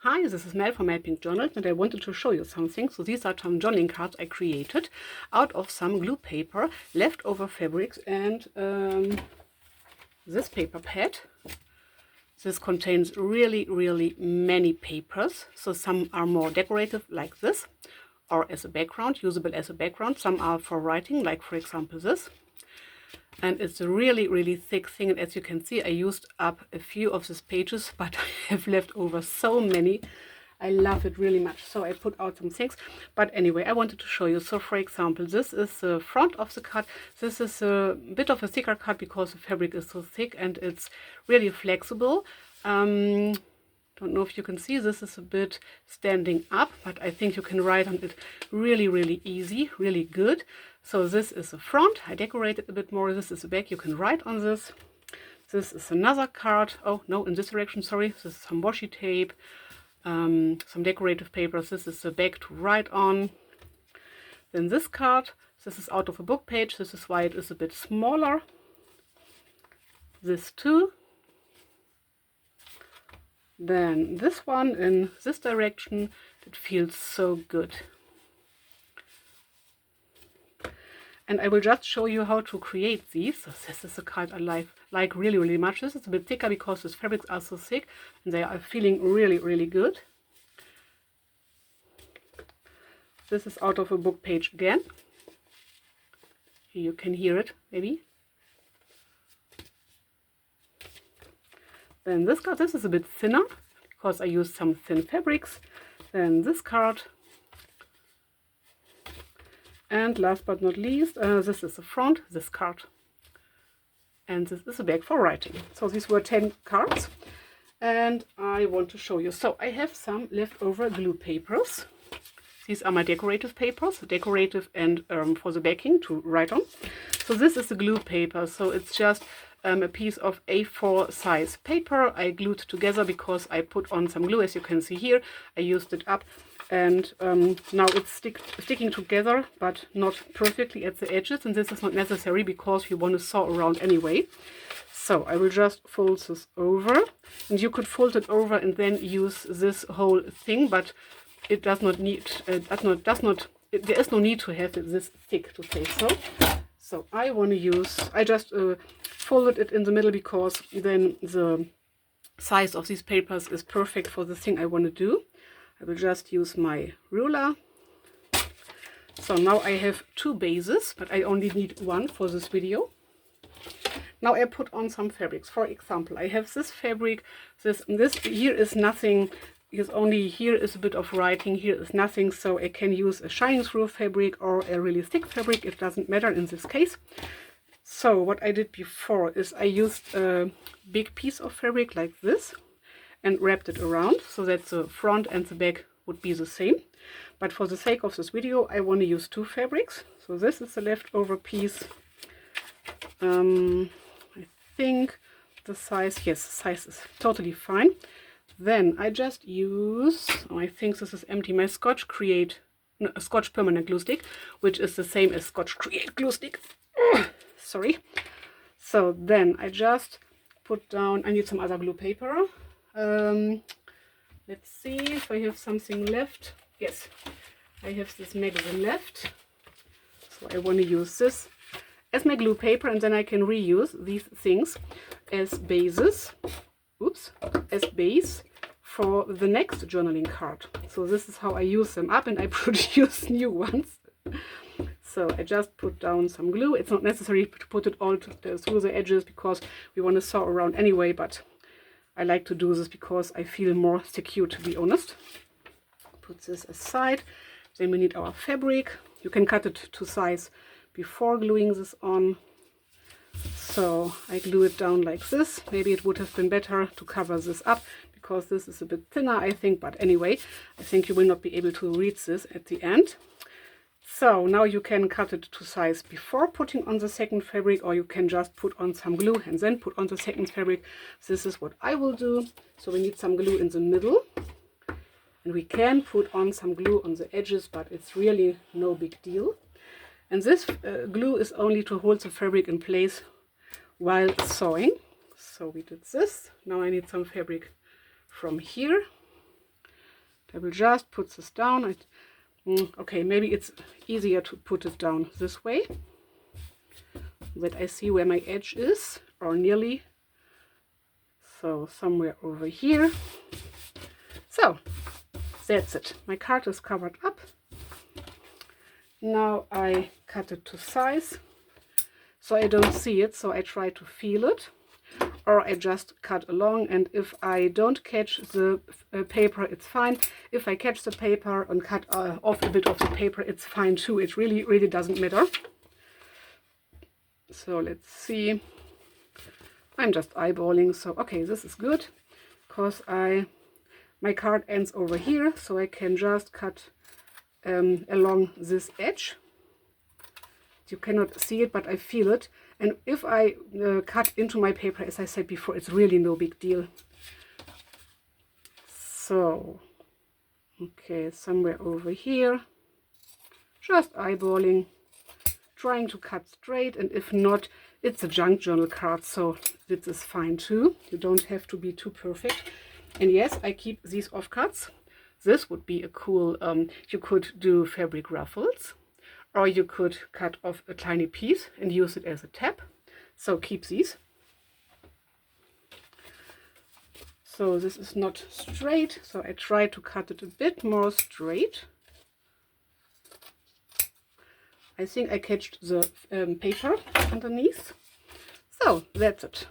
Hi, this is Mel from MelPinkJournals, and I wanted to show you something. So these are some journaling cards I created out of some glue paper, leftover fabrics, and this paper pad. This contains really many papers. So some are more decorative like this, or as a background, usable as a background. Some are for writing, like for example this. And it's a really thick thing, and as you can see I used up a few of these pages, but I have left over so many. I love it really much, so I put out some things. But anyway, I wanted to show you. So for example, this is the front of the card. This is a bit of a thicker card because the fabric is so thick and it's really flexible. Don't know if you can see, this is a bit standing up, but I think you can write on it really easy, really good. So this is the front. I decorated a bit more. This is the back. You can write on this. This is another card. Oh no, in this direction, sorry. This is some washi tape, some decorative papers. This is the back to write on. Then this card. This is out of a book page. This is why it is a bit smaller. This too. Then this one in this direction. It feels so good. And I will just show you how to create these. So this is a card I like really much. This is a bit thicker because these fabrics are so thick and they are feeling really good. This is out of a book page again. Here you can hear it maybe. Then this card, this is a bit thinner because I used some thin fabrics. Then this card. And last but not least, this is the front, this card. And this is a bag for writing. So these were 10 cards. And I want to show you. So I have some leftover glue papers. These are my decorative papers, decorative and for the backing to write on. So this is the glue paper. So it's just a piece of A4 size paper I glued together because I put on some glue, as you can see here. I used it up and now it's sticking together, but not perfectly at the edges, and this is not necessary because we want to sew around anyway. So I will just fold this over, and you could fold it over and then use this whole thing, but it does not need there is no need to have it this thick, to say so. So I just folded it in the middle because then the size of these papers is perfect for the thing I want to do. I will just use my ruler. So now I have two bases, but I only need one for this video. Now I put on some fabrics. For example, I have this fabric. This here is nothing. Because only here is a bit of writing, here is nothing, so I can use a shining through fabric or a really thick fabric, it doesn't matter in this case. So what I did before is I used a big piece of fabric like this and wrapped it around so that the front and the back would be the same. But for the sake of this video I want to use two fabrics. So this is the leftover piece. I think the size, yes, the size is totally fine. Then I just use, I think this is empty, my Scotch Permanent Glue Stick, which is the same as Scotch Create Glue Stick. Sorry. So then I just put down, I need some other glue paper. Let's see if I have something left. Yes, I have this magazine left. So I want to use this as my glue paper, and then I can reuse these things as bases. As base for the next journaling card. So this is how I use them up, and I produce new ones. So I just put down some glue. It's not necessary to put it all through the edges because we want to sew around anyway, but I like to do this because I feel more secure, to be honest. Put this aside. Then we need our fabric. You can cut it to size before gluing this on. So I glue it down like this. Maybe it would have been better to cover this up because this is a bit thinner, I think. But anyway, I think you will not be able to read this at the end. So now you can cut it to size before putting on the second fabric, or you can just put on some glue and then put on the second fabric. This is what I will do. So we need some glue in the middle. And we can put on some glue on the edges, but it's really no big deal. And this glue is only to hold the fabric in place while sewing. So we did this. Now I need some fabric from here. I will just put this down. Okay, maybe it's easier to put it down this way, that I see where my edge is, or nearly. So somewhere over here. So that's it. My card is covered up. Now I cut it to size, so I don't see it, so I try to feel it, or I just cut along, and if I don't catch the paper, it's fine. If I catch the paper and cut off a bit of the paper, it's fine too. It really doesn't matter. So let's see. I'm just eyeballing. So okay, this is good, because my card ends over here, so I can just cut along this edge. You cannot see it, but I feel it. And if I cut into my paper, as I said before, it's really no big deal. So, okay, somewhere over here. Just eyeballing, trying to cut straight, and if not, it's a junk journal card, so this is fine too. You don't have to be too perfect. And yes, I keep these off cuts. This would be a cool, you could do fabric ruffles, or you could cut off a tiny piece and use it as a tab. So keep these. So this is not straight, so I try to cut it a bit more straight. I think I catched the paper underneath. So that's it.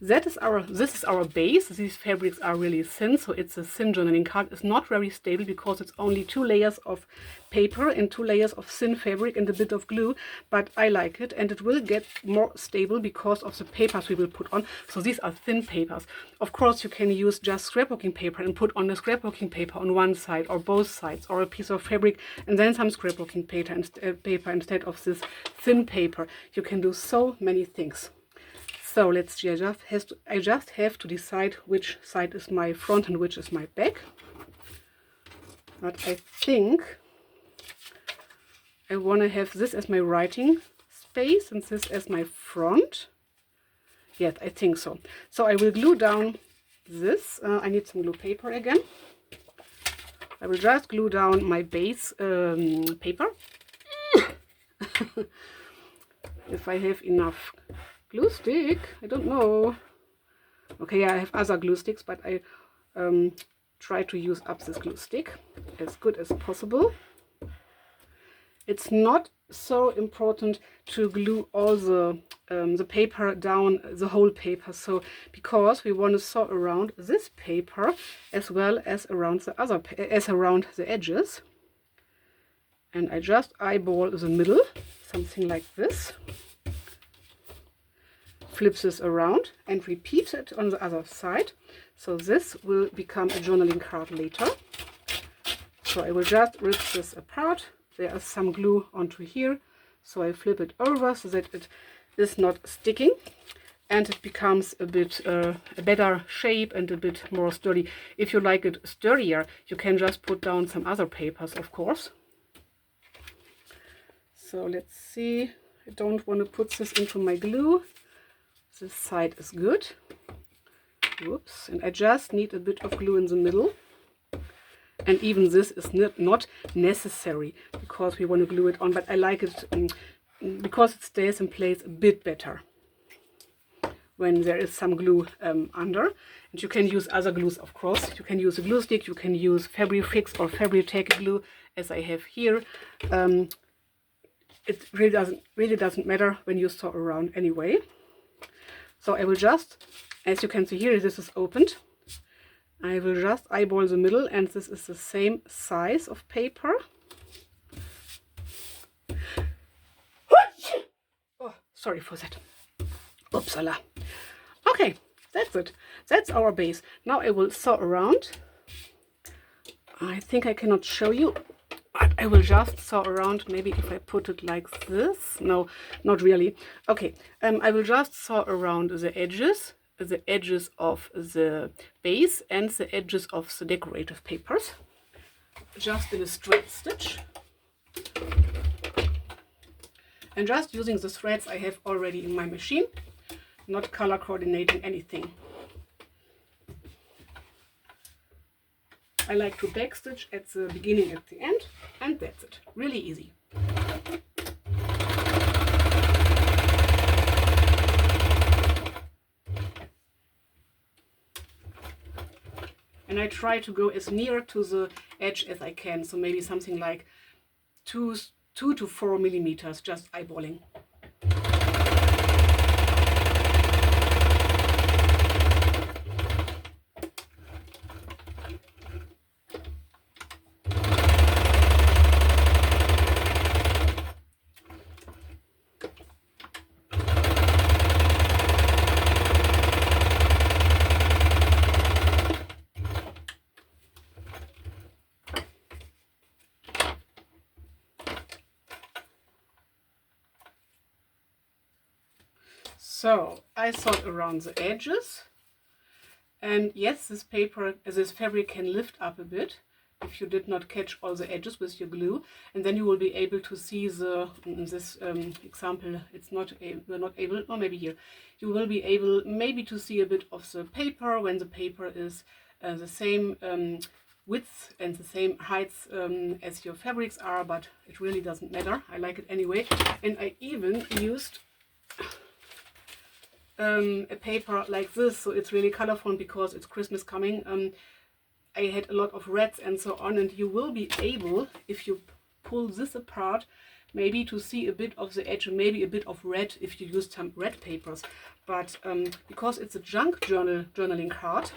This is our base. These fabrics are really thin, so it's a thin journaling card. It's not very stable because it's only 2 layers of paper and 2 layers of thin fabric and a bit of glue, but I like it, and it will get more stable because of the papers we will put on. So these are thin papers. Of course, you can use just scrapbooking paper and put on a scrapbooking paper on one side or both sides, or a piece of fabric and then some scrapbooking paper instead of this thin paper. You can do so many things. So let's see, I just have to decide which side is my front and which is my back. But I think I want to have this as my writing space and this as my front. Yes, I think so. So I will glue down this. I need some glue paper again. I will just glue down my base paper. If I have enough glue stick, I don't know. Okay, I have other glue sticks, but I try to use up this glue stick as good as possible. It's not so important to glue all the paper down, the whole paper, so because we want to sew around this paper as well as around the edges. And I just eyeball the middle, something like this. Flip this around and repeat it on the other side. So this will become a journaling card later. So I will just rip this apart. There is some glue onto here, so I flip it over so that it is not sticking and it becomes a bit a better shape and a bit more sturdy. If you like it sturdier, you can just put down some other papers, of course. So let's see. I don't want to put this into my glue. This side is good. Whoops. And I just need a bit of glue in the middle. And even this is not necessary because we want to glue it on, but I like it because it stays in place a bit better when there is some glue under. And you can use other glues, of course. You can use a glue stick, you can use Fabri-Fix or Fabri-Tac glue as I have here. It really doesn't matter when you sew around anyway. So I will just, as you can see here, this is opened. I will just eyeball the middle, and this is the same size of paper. Oh, sorry for that. Upsala. Okay, that's it. That's our base. Now I will sew around. I think I cannot show you, but I will just sew around. Maybe if I put it like this. No, not really. Okay, I will just sew around the edges of the base and the edges of the decorative papers, just in a straight stitch, and just using the threads I have already in my machine, not color coordinating anything. I like to backstitch at the beginning, at the end, and that's it. Really easy. And I try to go as near to the edge as I can, so maybe something like 2 to 4 millimeters, just eyeballing. So I sort around the edges, and yes, this fabric can lift up a bit if you did not catch all the edges with your glue, and then you will be able to see the, in this example, we're not able, or maybe here, you will be able maybe to see a bit of the paper when the paper is the same width and the same heights as your fabrics are, but it really doesn't matter. I like it anyway, and I even used a paper like this, so it's really colorful because it's Christmas coming. I had a lot of reds and so on, and you will be able, if you pull this apart, maybe to see a bit of the edge and maybe a bit of red if you use some red papers. But because it's a journaling card,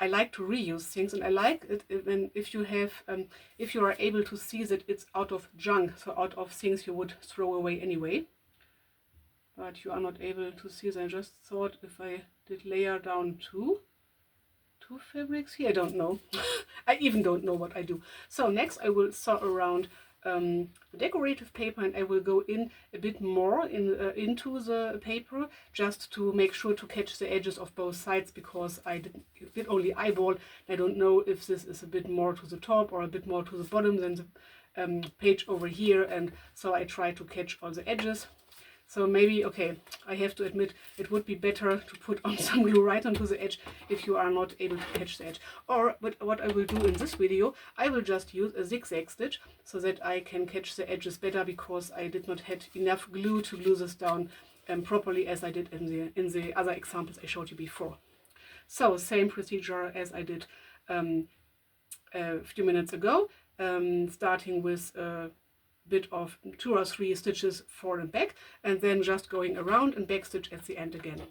I like to reuse things, and I like it when if you are able to see that it's out of junk, so out of things you would throw away anyway. But you are not able to see them. I just thought if I did layer down two fabrics here, I don't know. I even don't know what I do. So next I will sew around the decorative paper, and I will go in a bit more into the paper just to make sure to catch the edges of both sides, because I did only eyeball. I don't know if this is a bit more to the top or a bit more to the bottom than the page over here, and so I try to catch all the edges. So maybe, okay, I have to admit it would be better to put on some glue right onto the edge if you are not able to catch the edge. But what I will do in this video, I will just use a zigzag stitch so that I can catch the edges better, because I did not have enough glue to glue this down properly as I did in the other examples I showed you before. So same procedure as I did a few minutes ago, starting with bit of 2 or 3 stitches forward and back, and then just going around and back stitch at the end again.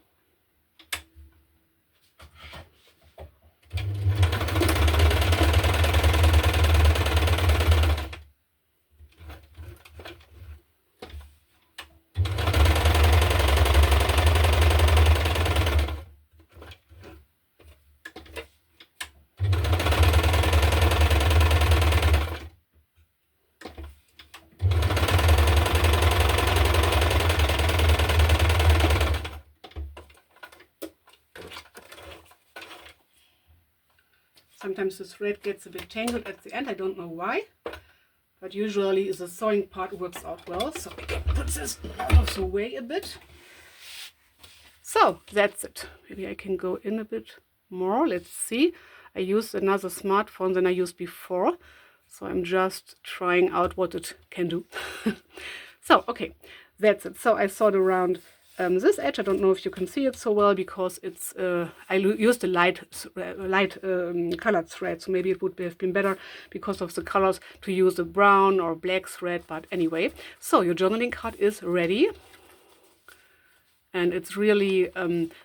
Sometimes the thread gets a bit tangled at the end, I don't know why, but usually the sewing part works out well. So we can put this out of the way a bit. So that's it. Maybe I can go in a bit more. Let's see. I used another smartphone than I used before, so I'm just trying out what it can do. So okay, that's it. So I sewed around this edge. I don't know if you can see it so well because it's I used a light colored thread, so maybe it would have been better because of the colors to use a brown or black thread. But anyway, so your journaling card is ready, and it's really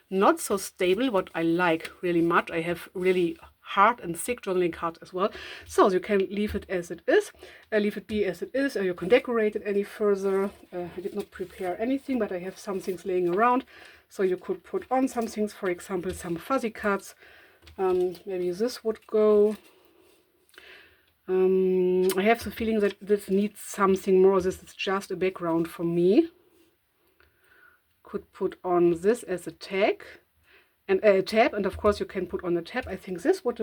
not so stable, what I like really much. I have really hard and thick journaling cards as well, so you can leave it as it is, leave it be as it is, or you can decorate it any further. I did not prepare anything, but I have some things laying around, so you could put on some things, for example some fuzzy cards. Maybe this would go. I have the feeling that this needs something more. This is just a background for me. Could put on this as a tag and a tab, and of course you can put on a tab. I think this would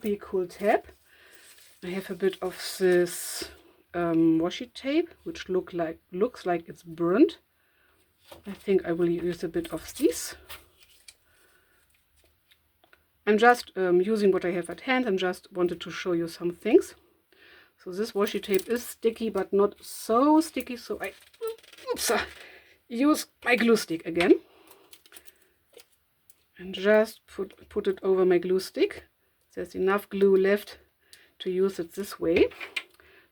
be a cool tab. I have a bit of this washi tape, which looks like it's burnt. I think I will use a bit of this. I'm just using what I have at hand and just wanted to show you some things. So this washi tape is sticky, but not so sticky, so I use my glue stick again. And just put it over my glue stick. There's enough glue left to use it this way,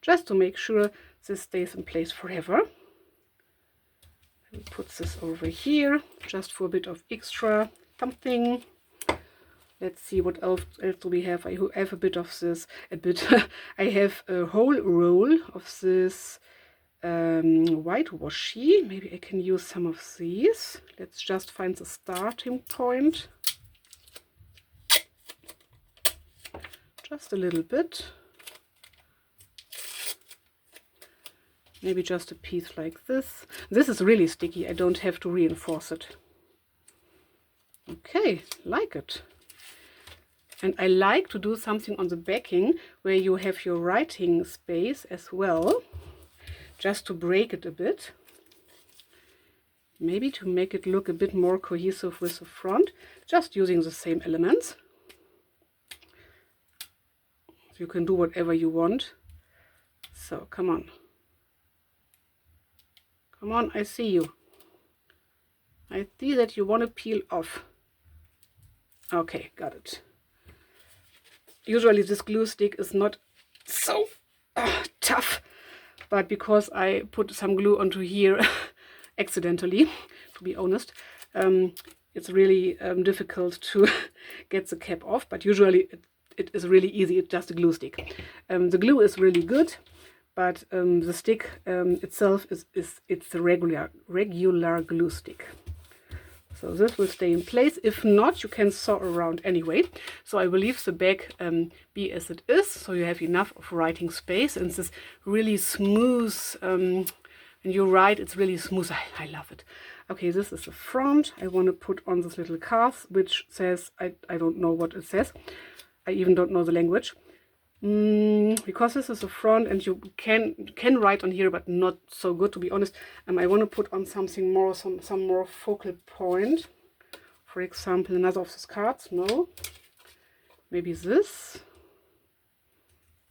just to make sure this stays in place forever. I will put this over here, just for a bit of extra something. Let's see what else do we have. I have a bit of this, I have a whole roll of this white washi. Maybe I can use some of these. Let's just find the starting point. Just a little bit. Maybe just a piece like this. This is really sticky. I don't have to reinforce it. Okay, like it. And I like to do something on the backing where you have your writing space as well, just to break it a bit. Maybe to make it look a bit more cohesive with the front, just using the same elements. You can do whatever you want. So come on. Come on, I see you. I see that you want to peel off. Okay, got it. Usually this glue stick is not so tough, but because I put some glue onto here accidentally, to be honest, it's really difficult to get the cap off, but usually it is really easy. It's just a glue stick. The glue is really good, but the stick itself it's a regular glue stick. So this will stay in place. If not, you can sew around anyway. So I will leave the back be as it is, so you have enough of writing space. And this really smooth, when you write, it's really smooth. I love it. Okay, this is the front. I want to put on this little card, which says, I don't know what it says. I even don't know the language. Because this is the front and you can write on here, but not so good, to be honest. I want to put on something more, some more focal point. For example, another of these cards. No, maybe this.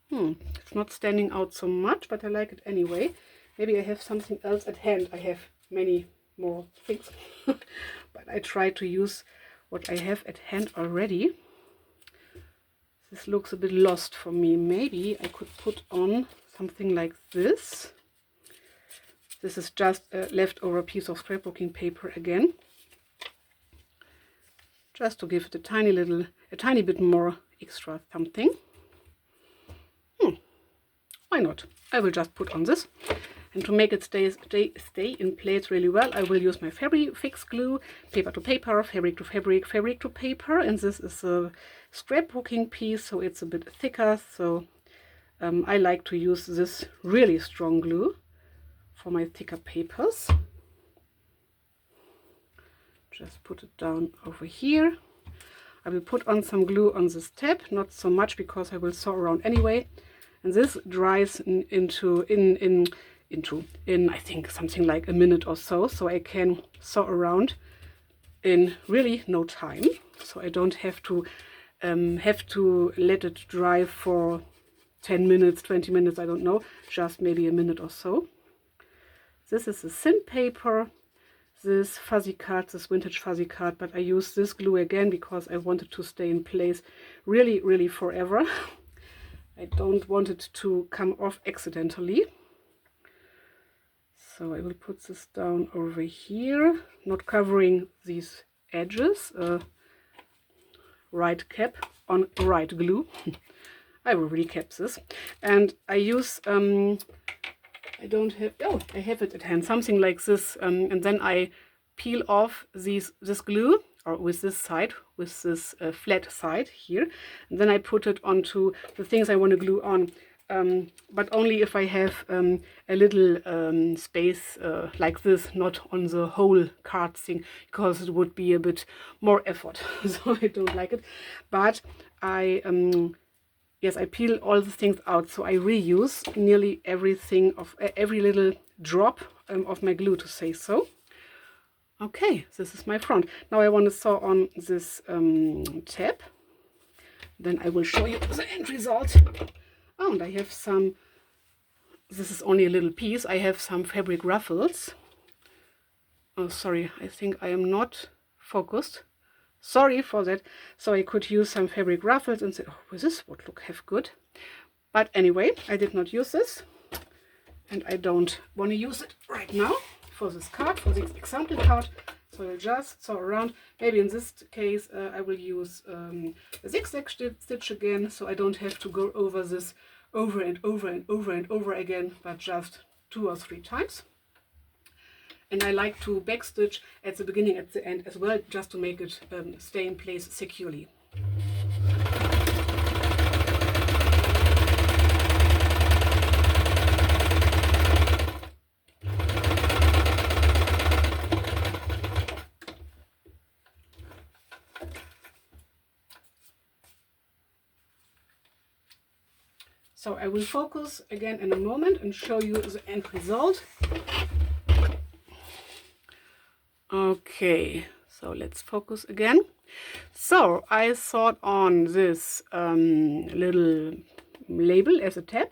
It's not standing out so much, but I like it anyway. Maybe I have something else at hand. I have many more things, but I try to use what I have at hand already. This looks a bit lost for me. Maybe I could put on something like this. This is just a leftover piece of scrapbooking paper again. Just to give it a tiny bit more extra something. Why not? I will just put on this. And to make it stay in place really well, I will use my fabric fix glue, paper to paper, fabric to fabric, fabric to paper. And this is a scrapbooking piece, so it's a bit thicker. So I like to use this really strong glue for my thicker papers. Just put it down over here. I will put on some glue on this tab, not so much because I will sew around anyway. And this dries in I think something like a minute or so, so I can sew around in really no time. So I don't have to let it dry for 10 minutes, 20 minutes, I don't know, just maybe a minute or so. This is a thin paper, this fuzzy card, this vintage fuzzy card, but I use this glue again because I want it to stay in place really forever. I don't want it to come off accidentally. So I will put this down over here, not covering these edges. Right cap on right glue. I will recap this. And I use, I have it at hand, something like this. And then I peel off this glue, or with this side, with this flat side here. And then I put it onto the things I want to glue on. But only if I have a little space like this, not on the whole card thing, because it would be a bit more effort. So I don't like it. But I peel all the things out, so I reuse nearly everything of every little drop of my glue, to say so. Okay, this is my front. Now I want to sew on this tab. Then I will show you the end result. Oh, and I have some, this is only a little piece, I have some fabric ruffles. Oh, sorry, I think I am not focused. Sorry for that. So I could use some fabric ruffles and say, oh, this would look have good. But anyway, I did not use this. And I don't want to use it right now for this card, for this example card. So I'll just sew around. Maybe in this case I will use a zigzag stitch again, so I don't have to go over this over and over and over and over again, but just 2 or 3 times. And I like to backstitch at the beginning, at the end as well, just to make it stay in place securely. So I will focus again in a moment and show you the end result. Okay, so let's focus again. So I thought on this little label as a tab,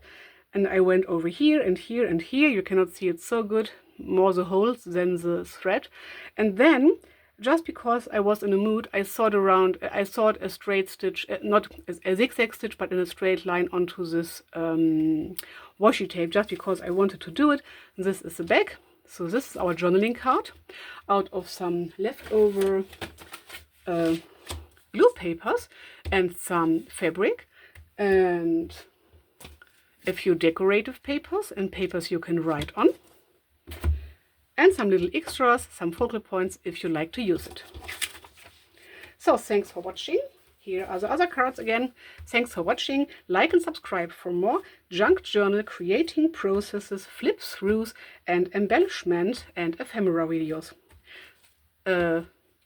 and I went over here and here and here. You cannot see it so good, more the holes than the thread. And then, just because I was in a mood, I thought a straight stitch, not a zigzag stitch, but in a straight line onto this washi tape, just because I wanted to do it. And this is the back. So this is our journaling card out of some leftover glue papers and some fabric and a few decorative papers and papers you can write on. And some little extras, some focal points if you like to use it. So thanks for watching. Here are the other cards again. Thanks for watching. Like and subscribe for more junk journal creating processes, flip throughs and embellishment and ephemera videos.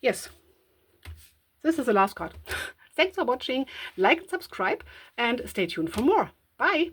Yes, this is the last card. Thanks for watching. Like and subscribe and stay tuned for more. Bye.